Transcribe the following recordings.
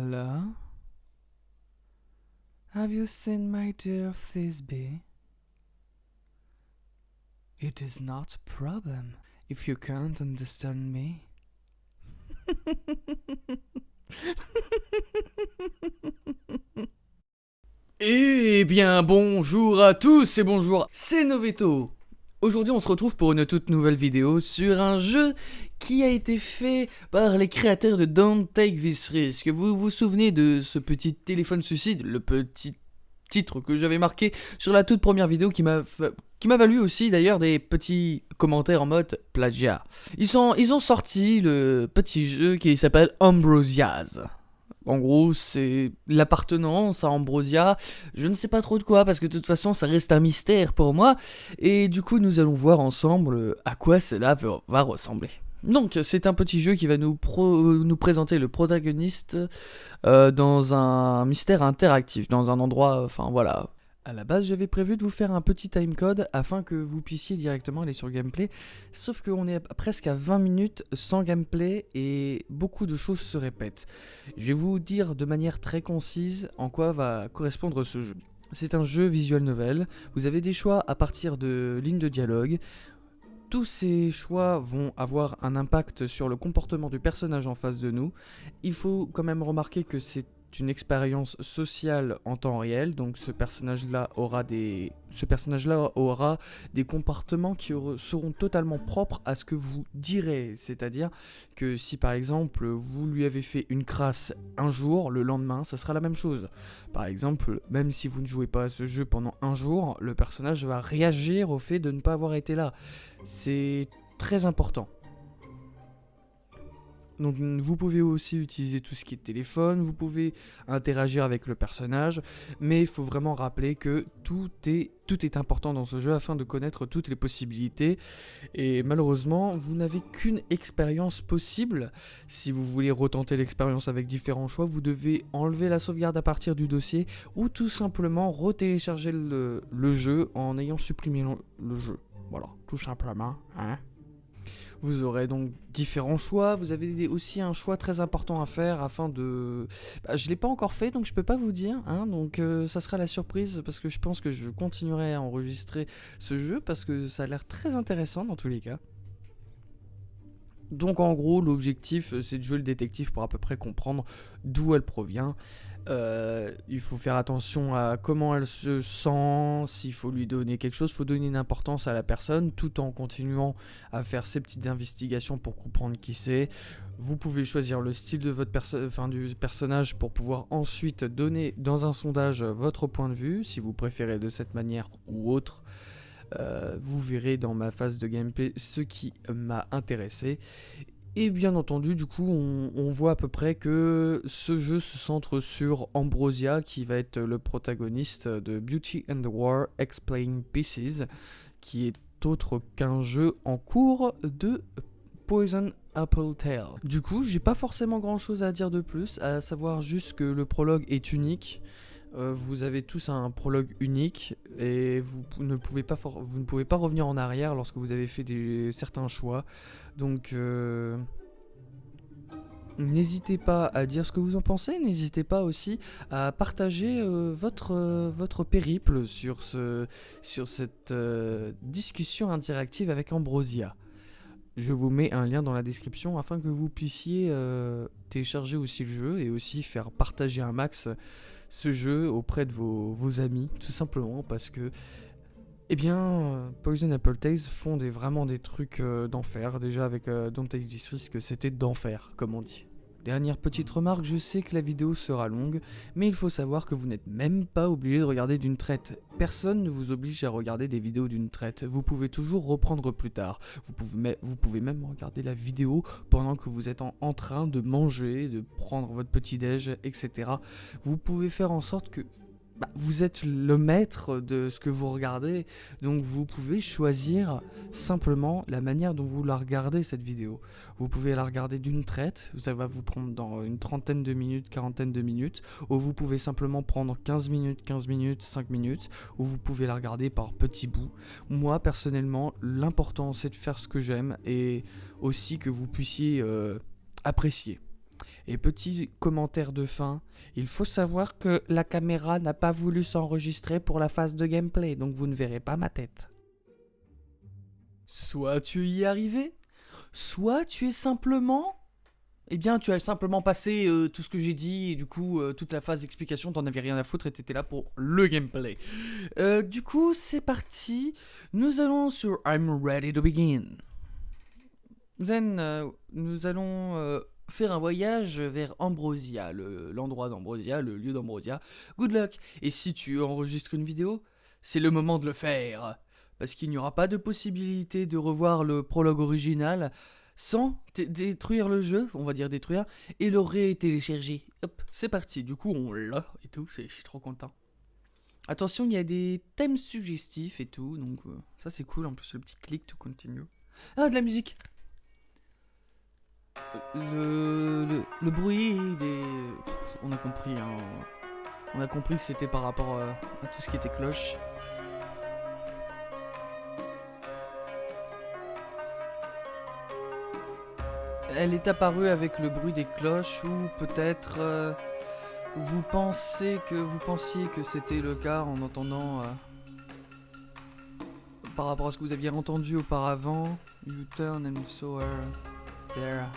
Hello? Have you seen my dear Thisbe? It is not a problem if you can't understand me. Eh bien, bonjour à tous et bonjour, c'est Noveto. Aujourd'hui, on se retrouve pour une toute nouvelle vidéo sur un jeu qui a été fait par les créateurs de Don't Take This Risk. Vous vous souvenez de ce petit téléphone suicide, le petit titre que j'avais marqué sur la toute première vidéo qui m'a valu aussi d'ailleurs des petits commentaires en mode plagiat. Ils ont sorti le petit jeu qui s'appelle Ambrosias. En gros, c'est l'appartenance à Ambrosia. Je ne sais pas trop de quoi, parce que de toute façon, ça reste un mystère pour moi. Et du coup, nous allons voir ensemble à quoi cela va ressembler. Donc, c'est un petit jeu qui va nous présenter le protagoniste dans un mystère interactif, dans un endroit, enfin voilà. À la base, j'avais prévu de vous faire un petit timecode afin que vous puissiez directement aller sur le gameplay. Sauf qu'on est presque à 20 minutes sans gameplay et beaucoup de choses se répètent. Je vais vous dire de manière très concise en quoi va correspondre ce jeu. C'est un jeu visual novel. Vous avez des choix à partir de lignes de dialogue. Tous ces choix vont avoir un impact sur le comportement du personnage en face de nous. Il faut quand même remarquer que c'est une expérience sociale en temps réel, donc ce personnage-là aura des comportements qui seront totalement propres à ce que vous direz, c'est-à-dire que si par exemple vous lui avez fait une crasse un jour, le lendemain ça sera la même chose. Par exemple, même si vous ne jouez pas à ce jeu pendant un jour, le personnage va réagir au fait de ne pas avoir été là. C'est très important. Donc vous pouvez aussi utiliser tout ce qui est téléphone, vous pouvez interagir avec le personnage, mais il faut vraiment rappeler que tout est important dans ce jeu afin de connaître toutes les possibilités. Et malheureusement, vous n'avez qu'une expérience possible. Si vous voulez retenter l'expérience avec différents choix, vous devez enlever la sauvegarde à partir du dossier ou tout simplement retélécharger le jeu en ayant supprimé le jeu. Voilà, tout simplement, hein. Vous aurez donc différents choix, vous avez aussi un choix très important à faire afin de... je ne l'ai pas encore fait donc je peux pas vous dire, hein, donc ça sera la surprise parce que je pense que je continuerai à enregistrer ce jeu parce que ça a l'air très intéressant dans tous les cas. Donc en gros l'objectif c'est de jouer le détective pour à peu près comprendre d'où elle provient. Il faut faire attention à comment elle se sent, s'il faut lui donner quelque chose, il faut donner une importance à la personne tout en continuant à faire ses petites investigations pour comprendre qui c'est. Vous pouvez choisir le style de votre du personnage pour pouvoir ensuite donner dans un sondage votre point de vue, si vous préférez de cette manière ou autre. Vous verrez dans ma phase de gameplay ce qui m'a intéressé. Et bien entendu, du coup, on voit à peu près que ce jeu se centre sur Ambrosia, qui va être le protagoniste de Beauty and the War Explained Pieces, qui est autre qu'un jeu en cours de Poison Apple Tale. Du coup, j'ai pas forcément grand chose à dire de plus, à savoir juste que le prologue est unique. Vous avez tous un prologue unique et vous ne pouvez pas revenir en arrière lorsque vous avez fait certains choix. Donc n'hésitez pas à dire ce que vous en pensez, n'hésitez pas aussi à partager votre périple sur cette discussion interactive avec Ambrosia. Je vous mets un lien dans la description afin que vous puissiez télécharger aussi le jeu et aussi faire partager un max ce jeu auprès de vos amis, tout simplement parce que eh bien, Poison Apple Tales font vraiment des trucs d'enfer. Déjà avec Don't Take This Risk, c'était d'enfer, comme on dit. Dernière petite remarque, je sais que la vidéo sera longue, mais il faut savoir que vous n'êtes même pas obligé de regarder d'une traite. Personne ne vous oblige à regarder des vidéos d'une traite. Vous pouvez toujours reprendre plus tard. Vous pouvez même regarder la vidéo pendant que vous êtes en train de manger, de prendre votre petit-déj, etc. Vous pouvez faire en sorte que vous êtes le maître de ce que vous regardez, donc vous pouvez choisir simplement la manière dont vous la regardez cette vidéo. Vous pouvez la regarder d'une traite, ça va vous prendre dans une trentaine de minutes, quarantaine de minutes, ou vous pouvez simplement prendre 15 minutes, 5 minutes, ou vous pouvez la regarder par petits bouts. Moi personnellement, l'important c'est de faire ce que j'aime et aussi que vous puissiez apprécier. Et petit commentaire de fin, il faut savoir que la caméra n'a pas voulu s'enregistrer pour la phase de gameplay, donc vous ne verrez pas ma tête. Soit tu y es arrivé, soit tu es simplement... Eh bien, tu as simplement passé tout ce que j'ai dit, et du coup, toute la phase d'explication, t'en avais rien à foutre et t'étais là pour le gameplay. Du coup, c'est parti. Nous allons sur I'm ready to begin. Then, nous allons faire un voyage vers Ambrosia, l'endroit d'Ambrosia, le lieu d'Ambrosia. Good luck. Et si tu enregistres une vidéo, c'est le moment de le faire. Parce qu'il n'y aura pas de possibilité de revoir le prologue original sans détruire le jeu, on va dire détruire, et le télécharger. Hop, c'est parti. Du coup, on l'a et tout, je suis trop content. Attention, il y a des thèmes suggestifs et tout, donc ça c'est cool. En plus, le petit clic to continue. Ah, de la musique. Le bruit des... On a compris, hein. On a compris que c'était par rapport à tout ce qui était cloche. Elle est apparue avec le bruit des cloches, ou peut-être vous pensiez que c'était le cas en entendant par rapport à ce que vous aviez entendu auparavant. You turn and saw her there.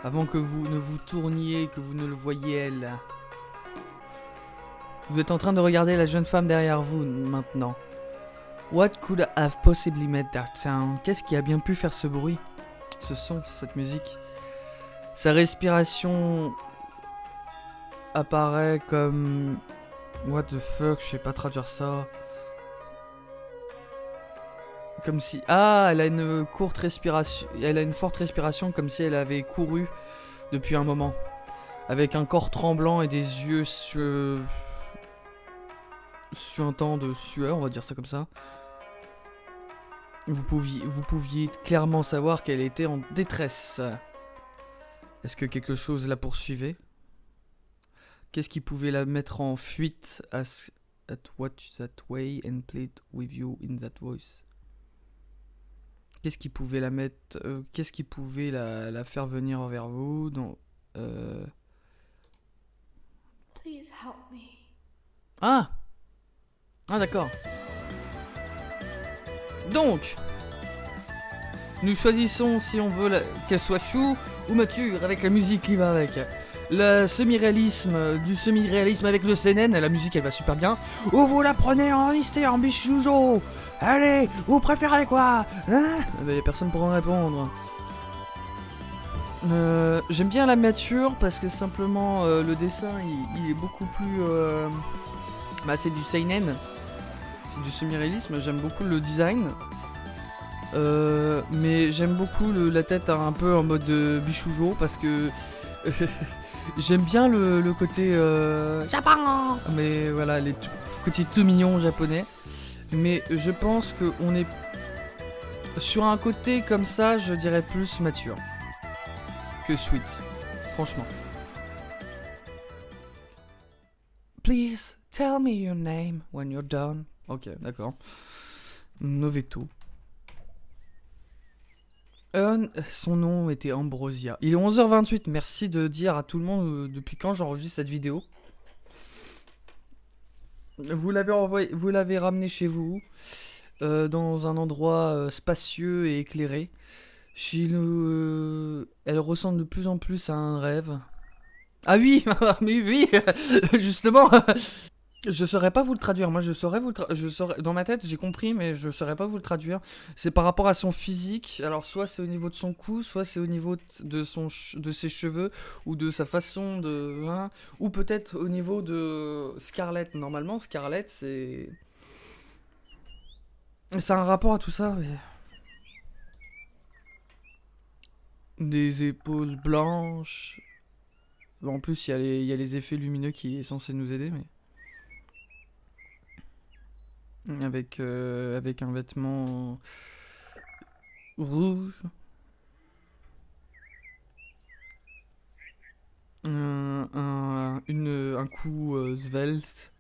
Avant que vous ne vous tourniez, que vous ne le voyiez elle. Vous êtes en train de regarder la jeune femme derrière vous maintenant. What could have possibly made that sound? Qu'est-ce qui a bien pu faire ce bruit? Ce son, cette musique. Sa respiration apparaît comme... What the fuck, je sais pas traduire ça. Comme si... Ah, elle a une courte respiration. Elle a une forte respiration comme si elle avait couru depuis un moment. Avec un corps tremblant et des yeux suintants de sueur, on va dire ça comme ça. Vous pouviez clairement savoir qu'elle était en détresse. Est-ce que quelque chose la poursuivait? Qu'est-ce qui pouvait la mettre en fuite at what that way and plead with you in that voice? Qu'est-ce qui pouvait la mettre... qu'est-ce qui pouvait la faire venir envers vous dans... Please help me. Ah! Ah d'accord. Donc, nous choisissons si on veut qu'elle soit chou ou mature avec la musique qui va avec. Le semi-réalisme, du semi-réalisme avec le CNN, la musique elle va super bien. Ou vous la prenez en listé en bichoujo? Allez, vous préférez quoi? Hein? Y a personne pour en répondre. J'aime bien la mature parce que simplement le dessin il est beaucoup plus... Bah c'est du seinen. C'est du semi-réalisme, j'aime beaucoup le design. Mais j'aime beaucoup la tête un peu en mode bichoujo parce que j'aime bien le côté Japon. Mais voilà, les côtés tout mignons japonais. Mais je pense qu'on est sur un côté comme ça, je dirais plus mature que sweet, franchement. Please tell me your name when you're done. Ok, d'accord. Noveto. Son nom était Ambrosia. Il est 11h28. Merci de dire à tout le monde depuis quand j'enregistre cette vidéo. Vous l'avez ramené chez vous, dans un endroit spacieux et éclairé. Elle ressemble de plus en plus à un rêve. Ah oui, mais oui, justement. Je saurais pas vous le traduire. Moi, je saurais dans ma tête, j'ai compris, mais je saurais pas vous le traduire. C'est par rapport à son physique. Alors, soit c'est au niveau de son cou, soit c'est au niveau de ses cheveux ou de sa façon de, hein, ou peut-être au niveau de Scarlett. Normalement, Scarlett, c'est un rapport à tout ça. Mais... Des épaules blanches. En plus, il y a les effets lumineux qui sont censés nous aider, mais... Avec un vêtement rouge. Un cou svelte.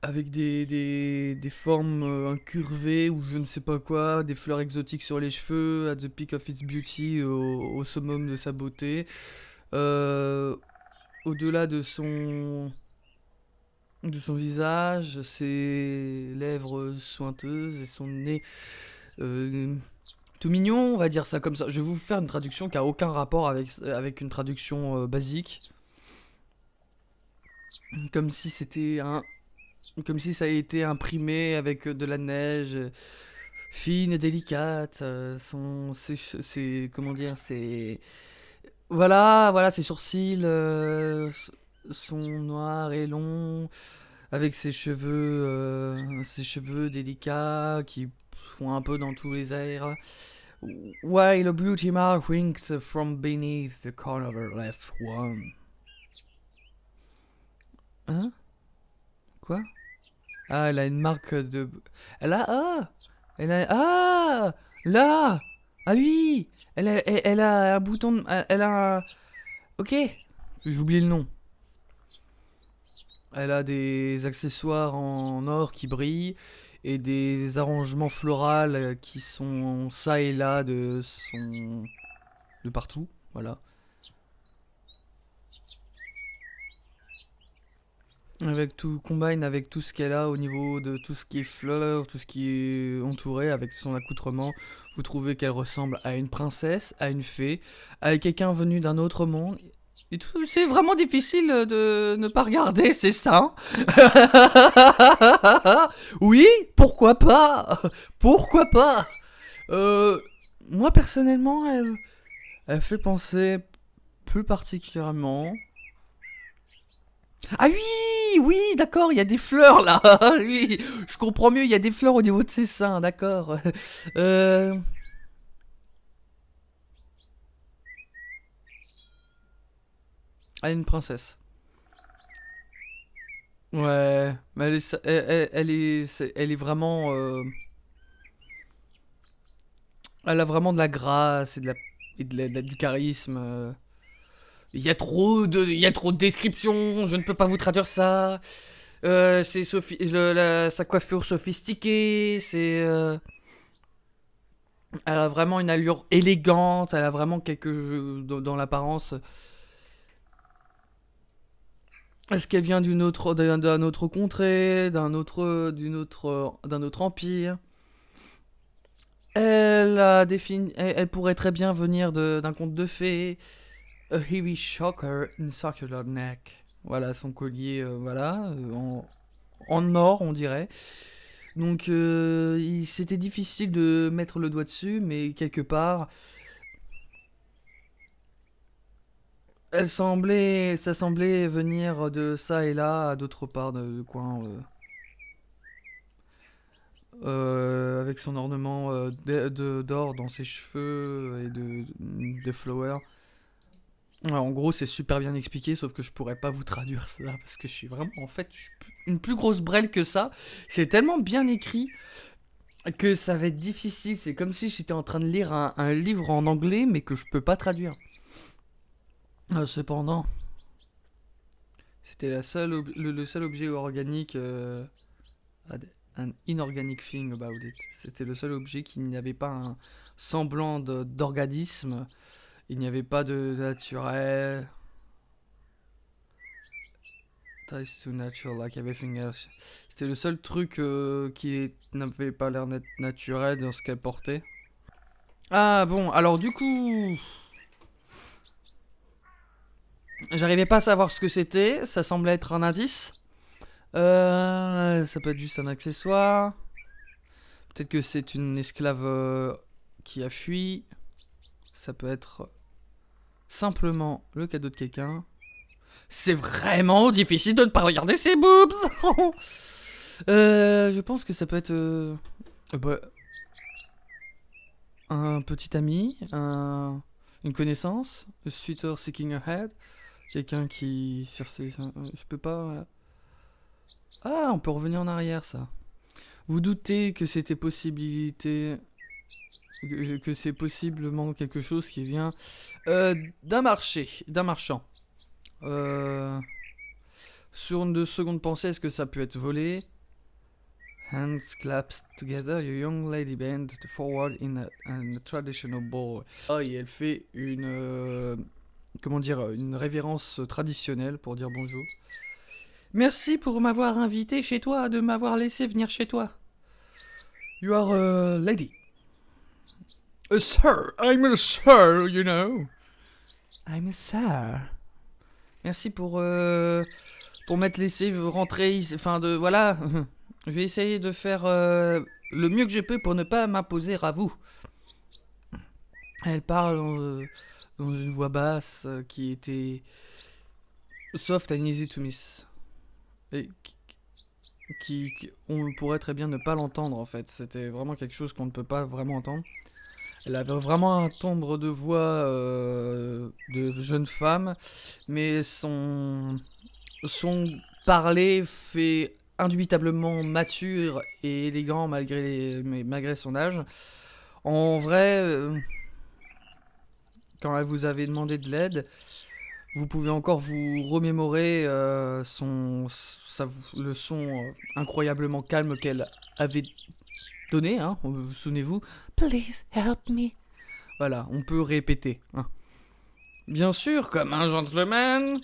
avec des formes incurvées ou je ne sais pas quoi, des fleurs exotiques sur les cheveux, at the peak of its beauty, au summum de sa beauté. Euh, Au-delà de son visage, ses lèvres sointeuses et son nez euh, tout mignon, on va dire ça comme ça. Je vais vous faire une traduction qui a aucun rapport avec une traduction basique. Comme si c'était un... Comme si ça a été imprimé avec de la neige fine et délicate. Comment dire, c'est... Voilà, ses sourcils sont noirs et longs, avec ses cheveux délicats qui font un peu dans tous les airs. While a beauty mark winks from beneath the corner of her left one. Hein? Quoi? Ah, elle a une marque de... Elle a... Ah! Elle a... Ah! Là! Ah oui! Elle a un bouton... Elle a un... Ok. J'ai oublié le nom. Elle a des accessoires en or qui brillent et des arrangements floraux qui sont ça et là de partout. Voilà. Avec tout, combine avec tout ce qu'elle a au niveau de tout ce qui est fleurs, tout ce qui est entouré avec son accoutrement, vous trouvez qu'elle ressemble à une princesse, à une fée, à quelqu'un venu d'un autre monde. Et tout, c'est vraiment difficile de ne pas regarder, c'est ça. Oui, pourquoi pas? Pourquoi pas? Moi personnellement, elle fait penser plus particulièrement. Ah oui, oui, d'accord, il y a des fleurs là. Oui, je comprends mieux, il y a des fleurs au niveau de ses seins, d'accord. Euh... Elle est une princesse. Ouais, mais elle est vraiment... Elle a vraiment de la grâce et, du charisme. Il y a trop de descriptions, je ne peux pas vous traduire ça. Sa coiffure sophistiquée, elle a vraiment une allure élégante, elle a vraiment dans l'apparence. Est-ce qu'elle vient d'un autre contrée, d'un autre empire? Elle pourrait très bien venir d'un conte de fées. A heavy choker in circular neck. Voilà son collier, en or, on dirait. Donc, c'était difficile de mettre le doigt dessus, mais quelque part, ça semblait venir de ça et là, à d'autre part de coin, avec son ornement d'or dans ses cheveux et de flowers. Ouais, en gros, c'est super bien expliqué, sauf que je pourrais pas vous traduire ça parce que je suis vraiment, en fait, une plus grosse brêle que ça. C'est tellement bien écrit que ça va être difficile. C'est comme si j'étais en train de lire un livre en anglais, mais que je peux pas traduire. Cependant, c'était le seul objet organique, an inorganic thing about it. C'était le seul objet qui n'avait pas un semblant d'organisme. Il n'y avait pas de naturel. Ties to natural like everything else. C'était le seul truc qui n'avait pas l'air naturel dans ce qu'elle portait. Ah bon, alors du coup... J'arrivais pas à savoir ce que c'était, ça semblait être un indice. Ça peut être juste un accessoire. Peut-être que c'est une esclave qui a fui. Ça peut être simplement le cadeau de quelqu'un. C'est vraiment difficile de ne pas regarder ses boobs. Je pense que ça peut être un petit ami, une connaissance, a suitor seeking a head, quelqu'un qui cherche. Je peux pas. Voilà. Ah, on peut revenir en arrière, ça. Vous doutez que c'était possibilité. Que c'est possiblement quelque chose qui vient d'un marché, d'un marchand. Sur une seconde pensée, est-ce que ça peut être volé? Hands claps together, your young lady bend forward in a traditional bow. Ah, et elle fait une... comment dire? Une révérence traditionnelle pour dire bonjour. Merci pour m'avoir invité chez toi, de m'avoir laissé venir chez toi. You are a lady. A sir, I'm a sir, you know. I'm a sir. Merci pour m'être laissé rentrer ici, enfin de... Voilà. Je vais essayer de faire le mieux que je peux pour ne pas m'imposer à vous. Elle parle dans une voix basse qui était soft and easy to miss. Et on pourrait très bien ne pas l'entendre en fait. C'était vraiment quelque chose qu'on ne peut pas vraiment entendre. Elle avait vraiment un timbre de voix de jeune femme, mais son parler fait indubitablement mature et élégant malgré son âge. En vrai, quand elle vous avait demandé de l'aide, vous pouvez encore vous remémorer le son incroyablement calme qu'elle avait donné, hein, souvenez-vous. Please help me. Voilà, on peut répéter. Hein. Bien sûr, comme un gentleman.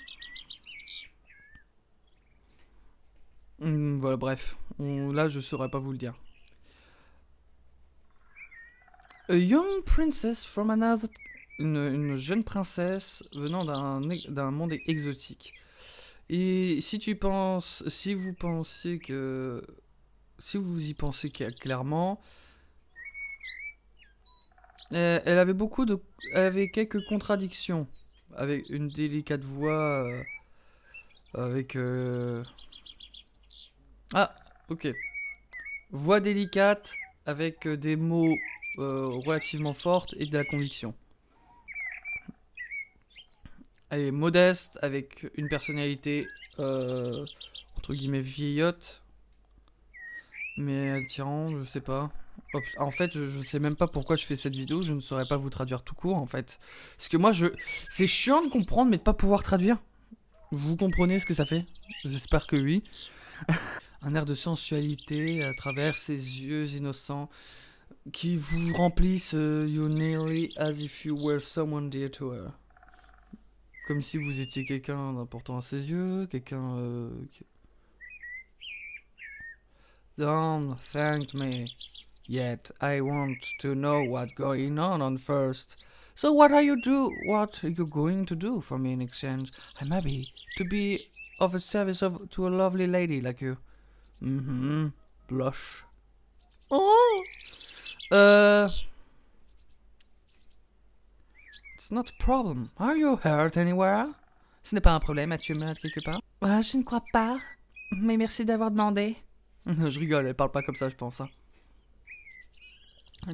Voilà, bref. Là, je saurais pas vous le dire. A young princess from another... Une jeune princesse venant d'un monde exotique. Et si vous y pensez clairement, elle avait quelques contradictions, avec une délicate voix, ah, ok. Voix délicate, avec des mots relativement forts et de la conviction. Elle est modeste, avec une personnalité, entre guillemets, vieillotte. Mais attirant, je sais pas. En fait, je sais même pas pourquoi je fais cette vidéo, je ne saurais pas vous traduire tout court, en fait. Parce que moi, c'est chiant de comprendre, mais de pas pouvoir traduire. Vous comprenez ce que ça fait? J'espère que oui. Un air de sensualité à travers ses yeux innocents qui vous remplissent you nearly as if you were someone dear to her. Comme si vous étiez quelqu'un d'important à ses yeux, quelqu'un Don't thank me yet. I want to know what's going on first. So what are you going to do for me in exchange? I'm happy to be of a service to a lovely lady like you. Blush. Oh. It's not a problem. Are you hurt anywhere? Ce n'est pas un problème, as-tu mal quelque part? Je ne crois pas. Mais merci d'avoir demandé. Je rigole, elle parle pas comme ça, je pense. Hein.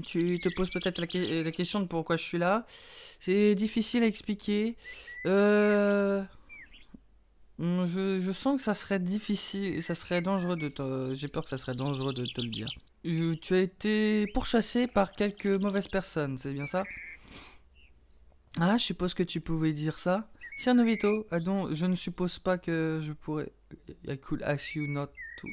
Tu te poses peut-être la question de pourquoi je suis là. C'est difficile à expliquer. Je sens que ça serait difficile, ça serait dangereux j'ai peur que ça serait dangereux de te le dire. Tu as été pourchassé par quelques mauvaises personnes, c'est bien ça? Ah, je suppose que tu pouvais dire ça. Sir Novito, je ne suppose pas que je pourrais... I could ask you not to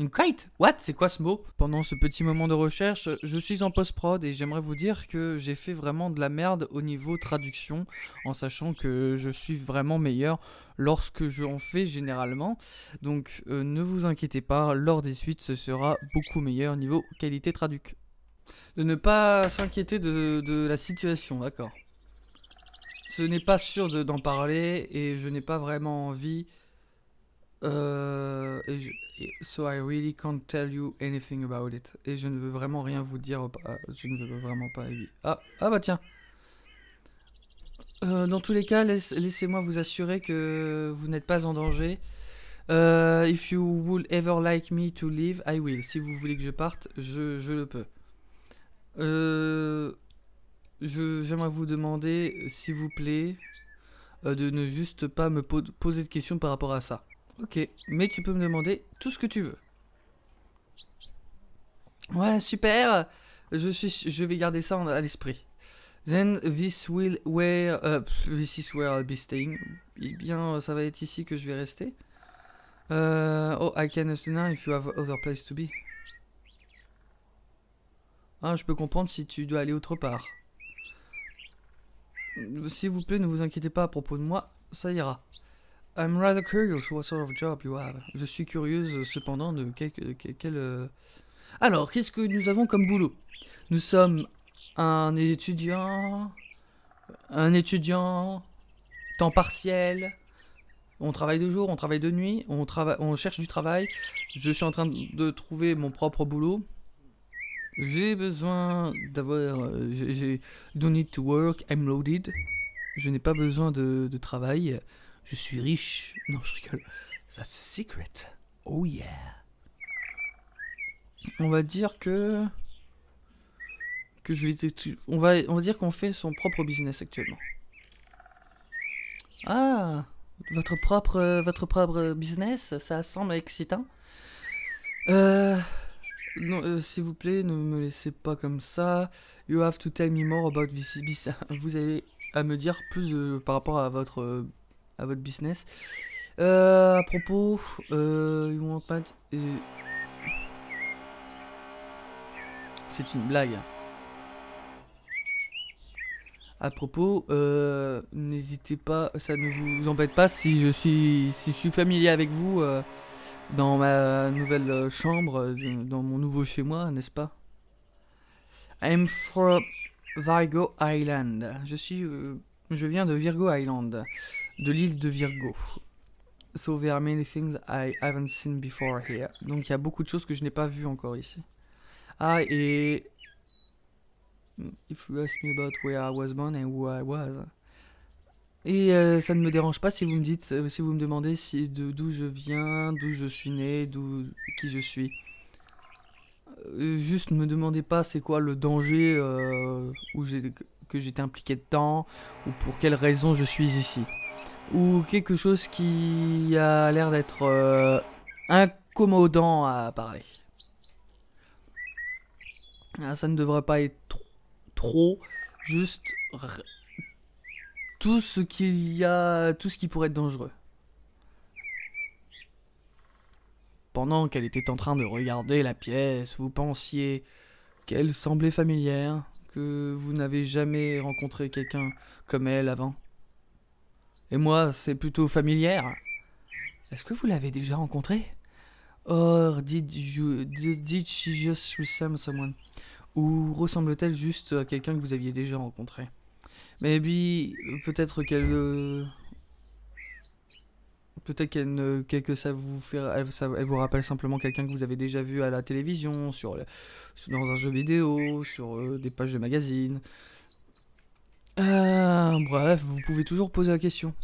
Kite? What? C'est quoi ce mot? Pendant ce petit moment de recherche, je suis en post-prod et j'aimerais vous dire que j'ai fait vraiment de la merde au niveau traduction, en sachant que je suis vraiment meilleur lorsque je en fais généralement. Donc ne vous inquiétez pas, lors des suites, ce sera beaucoup meilleur niveau qualité traduc. De ne pas s'inquiéter de la situation, d'accord. Ce n'est pas sûr d'en parler et je n'ai pas vraiment envie... so I really can't tell you anything about it. Et je ne veux vraiment rien vous dire. Je ne veux vraiment pas. Ah bah tiens. Dans tous les cas, laissez-moi vous assurer que vous n'êtes pas en danger. If you would ever like me to leave, I will. Si vous voulez que je parte, je le peux. J'aimerais vous demander, s'il vous plaît, de ne juste pas me poser de questions par rapport à ça. Ok, mais tu peux me demander tout ce que tu veux. Ouais, super. Je vais garder ça à l'esprit. Then this is where I'll be staying. Eh bien, ça va être ici que je vais rester. Oh, I can ask now if you have other place to be. Ah, je peux comprendre si tu dois aller autre part. S'il vous plaît, ne vous inquiétez pas à propos de moi, ça ira. I'm rather curious what sort of job you have. Je suis curieuse cependant de quel. Alors, qu'est-ce que nous avons comme boulot? Nous sommes un étudiant temps partiel. On travaille de jour, on travaille de nuit, on cherche du travail. Je suis en train de trouver mon propre boulot. J'ai besoin d'avoir... don't need to work, I'm loaded. Je n'ai pas besoin de travail. Je suis riche. Non, je rigole. That's secret. Oh yeah. On va dire que je vais... On va dire qu'on fait son propre business actuellement. Ah, votre propre business, ça semble excitant. Non, s'il vous plaît, ne me laissez pas comme ça. You have to tell me more about this business. Vous avez à me dire plus par rapport à votre business. À propos, you want pas... C'est une blague. À propos, n'hésitez pas, ça ne vous embête pas si je suis familier avec vous dans ma nouvelle chambre, dans mon nouveau chez moi, n'est-ce pas? I'm from Virgo Island. Je viens de Virgo Island, de l'île de Virgo. So there are many things I haven't seen before here. Donc il y a beaucoup de choses que je n'ai pas vues encore ici. Ah, et if you ask me about where I was born and who I was. Et ça ne me dérange pas si vous me dites, si vous me demandez d'où je viens, d'où je suis né, qui je suis. Juste ne me demandez pas c'est quoi le danger que j'étais impliqué dedans, ou pour quelle raison je suis ici. Ou quelque chose qui a l'air d'être incommodant à parler. Ah, ça ne devrait pas être trop, juste tout ce qui pourrait être dangereux. Pendant qu'elle était en train de regarder la pièce, vous pensiez qu'elle semblait familière, que vous n'avez jamais rencontré quelqu'un comme elle avant. Et moi, c'est plutôt familière. Est-ce que vous l'avez déjà rencontrée? Or, did she just resemble someone? Ou ressemble-t-elle juste à quelqu'un que vous aviez déjà rencontré? Maybe, peut-être qu'elle... peut-être que ça vous fait... Elle vous rappelle simplement quelqu'un que vous avez déjà vu à la télévision, dans un jeu vidéo, sur des pages de magazines. Bref, vous pouvez toujours poser la question.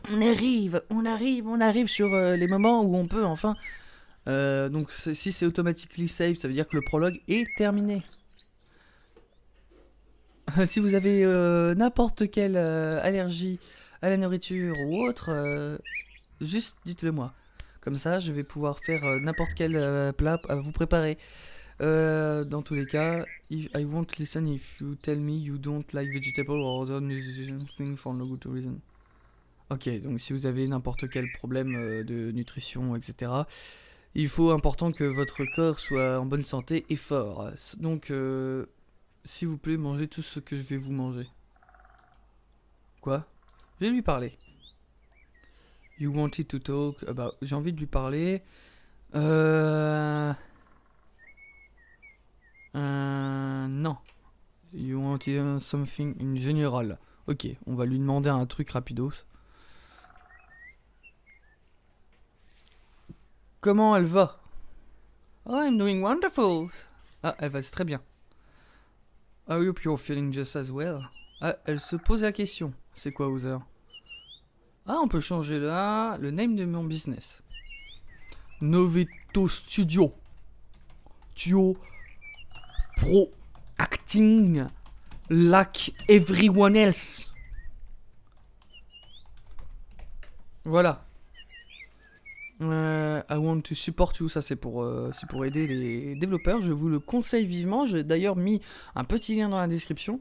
On arrive sur les moments où on peut, enfin. Donc si c'est automatically save, ça veut dire que le prologue est terminé. Si vous avez n'importe quelle allergie à la nourriture ou autre, juste dites-le moi. Comme ça, je vais pouvoir faire n'importe quel plat à vous préparer. Dans tous les cas, I won't listen if you tell me you don't like vegetable or other thing for no good reason. Ok, donc si vous avez n'importe quel problème de nutrition, etc., il faut important que votre corps soit en bonne santé et fort. Donc, s'il vous plaît, mangez tout ce que je vais vous manger. Quoi? Je vais lui parler. You wanted to talk about... J'ai envie de lui parler. Non. You wanted something in general. Ok, on va lui demander un truc rapidos. Comment elle va? Oh, I'm doing wonderful. Ah, elle va très bien. I hope you're feeling just as well. Ah, elle se pose la question. C'est quoi, Hauser? Ah, on peut changer le name de mon business. Noveto Studio. Duo Pro Acting like everyone else. Voilà. I want to support you, ça c'est pour aider les développeurs, je vous le conseille vivement, j'ai d'ailleurs mis un petit lien dans la description.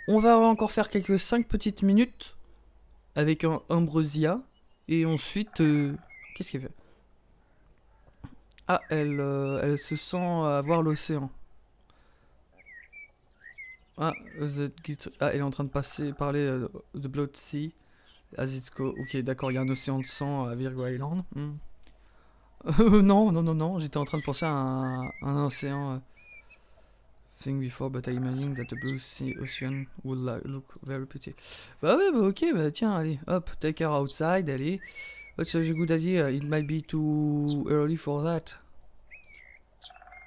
On va encore faire quelques 5 petites minutes avec un Ambrosia, et ensuite, qu'est-ce qu'elle fait? Ah, elle se sent avoir l'océan. Ah, elle est en train de parler de Blood Sea, as it's go. Ok, d'accord, il y a un océan de sang à Virgo Island. Non, j'étais en train de penser à un océan. Think before, but I imagine that the blue sea ocean would look very pretty. Bah ouais, bah ok, bah tiens, allez, hop, take her outside, allez. What's such a good idea? It might be too early for that.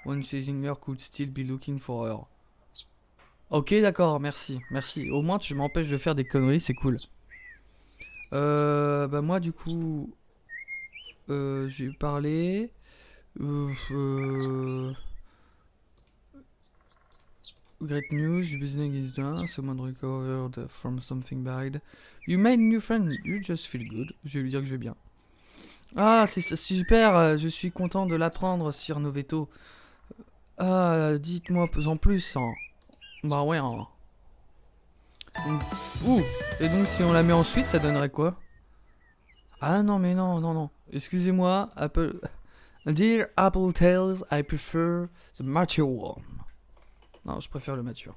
One chasing her could still be looking for her. Ok, d'accord, merci. Au moins, tu m'empêches de faire des conneries, c'est cool. Bah moi, du coup... je vais parler... Great news, your business is done, someone recovered from something bad. You made a new friend, you just feel good. Je vais lui dire que je vais bien. Ah, c'est super, je suis content de l'apprendre, Sir Noveto. Ah, dites-moi en plus. Hein. Bah ouais. Hein. Ouh, et donc si on la met ensuite, ça donnerait quoi? Ah non, mais non. Excusez-moi, Apple... Dear Apple Tales, I prefer the mature one. Non, je préfère le mature.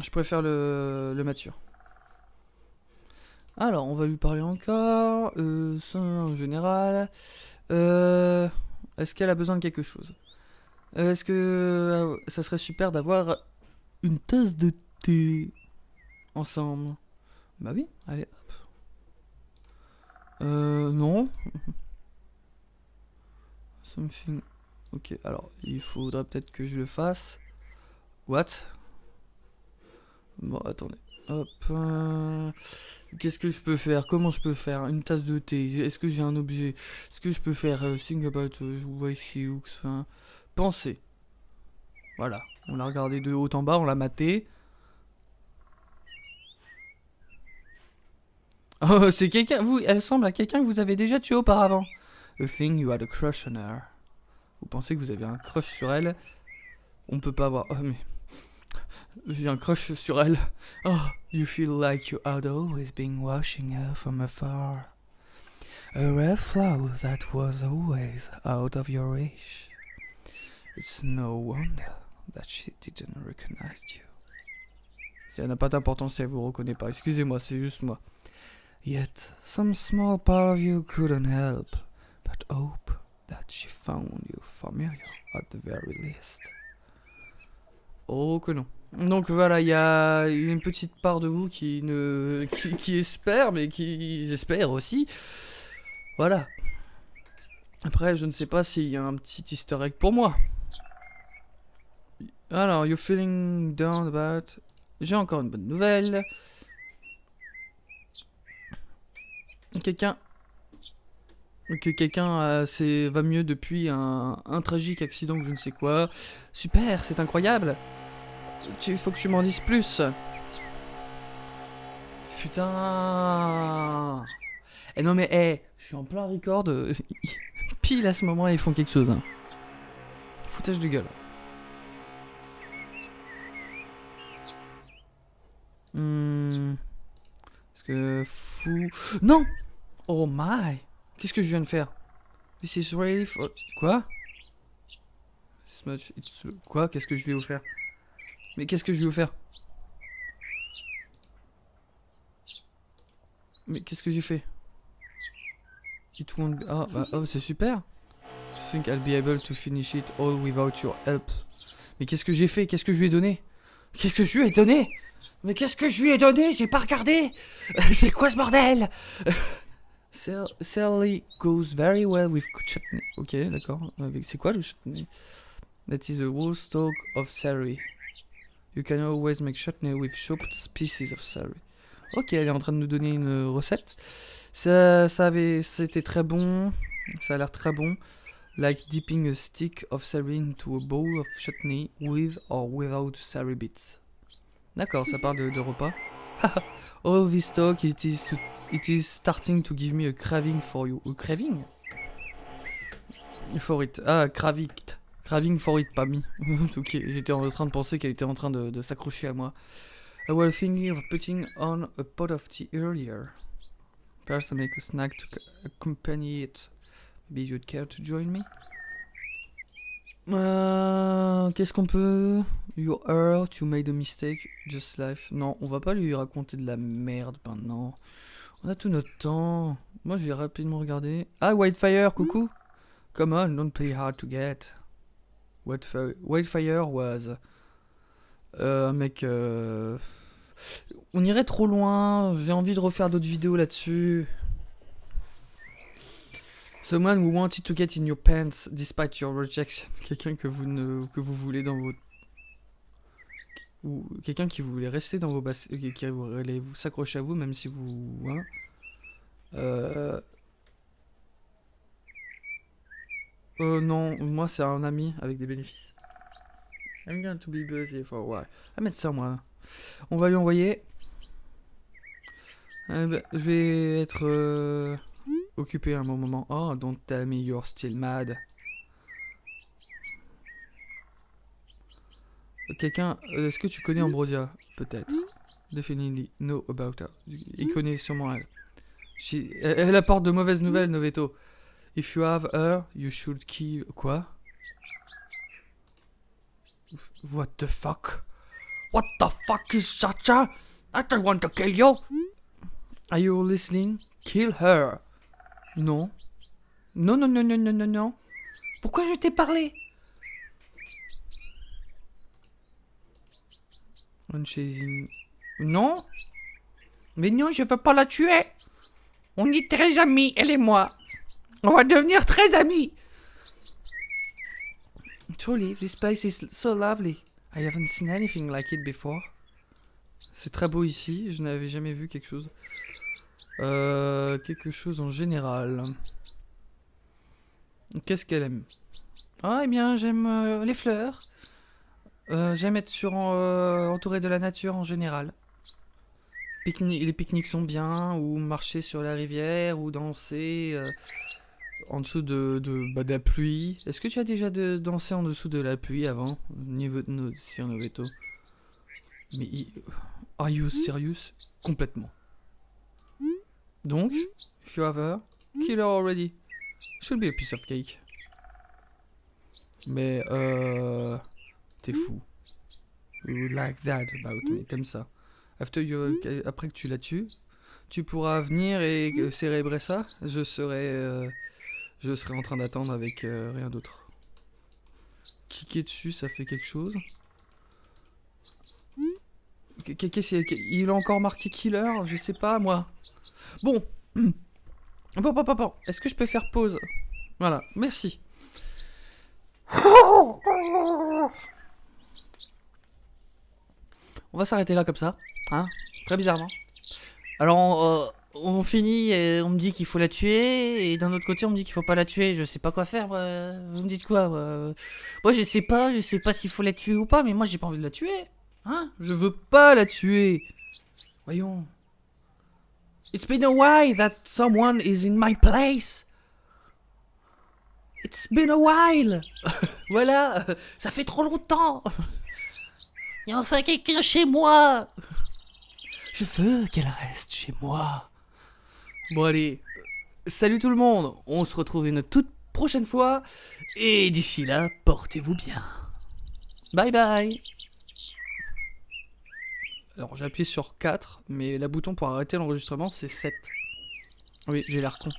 Je préfère le mature. Alors, on va lui parler encore. Ça, en général. Est-ce qu'elle a besoin de quelque chose? Est-ce que ça serait super d'avoir une tasse de thé ensemble? Bah oui, allez, hop. Non. Something... Ok, alors, il faudrait peut-être que je le fasse. What? Bon, attendez. Hop. Qu'est-ce que je peux faire? Comment je peux faire? Une tasse de thé. Est-ce que j'ai un objet? Est-ce que je peux faire think about why she looks... Enfin, penser. Voilà. On l'a regardé de haut en bas, on l'a maté. Oh, c'est quelqu'un... Elle ressemble à quelqu'un que vous avez déjà tué auparavant. A thing you had a crush on her. Vous pensez que vous avez un crush sur elle? On peut pas voir. Oh, mais... J'ai un crush sur elle. Oh, you feel like you had always been watching her from afar. A red flower that was always out of your reach. It's no wonder that she didn't recognize you. Ça n'a pas d'importance si elle vous reconnaît pas. Excusez-moi, c'est juste moi. Yet, some small part of you couldn't help but hope that she found you familiar at the very least. Oh que non. Donc voilà, il y a une petite part de vous qui espère, mais qui espère aussi. Voilà. Après, je ne sais pas s'il y a un petit easter egg pour moi. Alors, you're feeling down about... J'ai encore une bonne nouvelle. Quelqu'un va mieux depuis un tragique accident que je ne sais quoi. Super, c'est incroyable. Il faut que tu m'en dises plus. Putain. Eh non mais, je suis en plein record. Pile à ce moment, ils font quelque chose. Hein. Foutage de gueule. Est-ce que fou... Non. Oh my. Qu'est-ce que je viens de faire? This is really for... Quoi? Quoi? Qu'est-ce que je vais vous faire? Mais qu'est-ce que je vais vous faire? Mais qu'est-ce que j'ai fait? Ah, bah, oh, c'est super. I think I'll be able to finish it all without your help. Mais qu'est-ce que j'ai fait? Qu'est-ce que je lui ai donné? Qu'est-ce que je lui ai donné? Mais qu'est-ce que je lui ai donné? J'ai pas regardé. C'est quoi ce bordel? Sally goes very well with chutney. Ok, d'accord. C'est quoi le chutney? That is the whole stock of celery. You can always make chutney with chopped pieces of celery. Ok, elle est en train de nous donner une recette. C'était très bon. Ça a l'air très bon. Like dipping a stick of celery into a bowl of chutney with or without celery bits. D'accord, ça parle de repas. All this talk, it is starting to give me a craving for you. A craving? For it. Ah, craving for it, pas me. Ok, j'étais en train de penser qu'elle était en train de s'accrocher à moi. I was thinking of putting on a pot of tea earlier. Perhaps I make a snack to accompany it. Maybe you'd care to join me? Qu'est-ce qu'on peut... You hurt, you made a mistake, just life. Non, on va pas lui raconter de la merde maintenant. On a tout notre temps. Moi, j'ai rapidement regardé. Ah, Whitefire, coucou. Come on, don't play hard to get. Whitefire was... mec... On irait trop loin. J'ai envie de refaire d'autres vidéos là-dessus. Someone who wanted to get in your pants despite your rejection. Quelqu'un que vous voulez dans vos... Ou quelqu'un qui voulait rester dans vos baskets, qui voulait vous s'accrocher à vous même si vous... Hein. Non, moi c'est un ami avec des bénéfices. I'm going to be busy for a while. Ah, mettre ça moi. On va lui envoyer. Je vais être occupé un bon moment. Oh, don't tell me you're still mad. Quelqu'un, est-ce que tu connais Ambrosia? Peut-être. Definitely know about her. Il connaît sûrement elle. Elle apporte de mauvaises nouvelles, Noveto. If you have her, you should kill... Quoi? What the fuck? What the fuck is Chacha? I don't want to kill you. Are you listening? Kill her. Non. Non, non, non, non, non, non, non. Pourquoi je t'ai parlé? On chasing... Non? Mais non, je veux pas la tuer. On est très amis, elle et moi. On va devenir très amis. Truly, this place is so lovely. I haven't seen anything like it before. C'est très beau ici, je n'avais jamais vu quelque chose. Quelque chose en général. Qu'est-ce qu'elle aime? Ah, eh bien, j'aime les fleurs. J'aime être entouré de la nature en général. Les pique-niques sont bien, ou marcher sur la rivière, ou danser en dessous de la pluie. Est-ce que tu as déjà dansé en dessous de la pluie avant, sur Noveto? Mais are you serious? Complètement. Donc, if you have her, kill her already. Should be a piece of cake. Mais t'es fou. You like that about me. T'aimes ça. Après que tu la tues, tu pourras venir et célébrer ça. Je serai en train d'attendre avec rien d'autre. Cliquer dessus, ça fait quelque chose. Il a encore marqué killer, je sais pas moi. Bon. Bon. Est-ce que je peux faire pause? Voilà, merci. On va s'arrêter là comme ça, hein, très bizarrement. Alors on finit et on me dit qu'il faut la tuer, et d'un autre côté on me dit qu'il faut pas la tuer. Je sais pas quoi faire, vous me dites quoi? Moi je sais pas s'il faut la tuer ou pas, mais moi j'ai pas envie de la tuer. Hein? Je veux pas la tuer. Voyons. It's been a while that someone is in my place. It's been a while. Voilà, ça fait trop longtemps. Il y a enfin quelqu'un chez moi. Je veux qu'elle reste chez moi. Bon allez, salut tout le monde. On se retrouve une toute prochaine fois. Et d'ici là, portez-vous bien. Bye bye. Alors j'ai appuyé sur 4, mais le bouton pour arrêter l'enregistrement c'est 7. Oui, j'ai l'air con.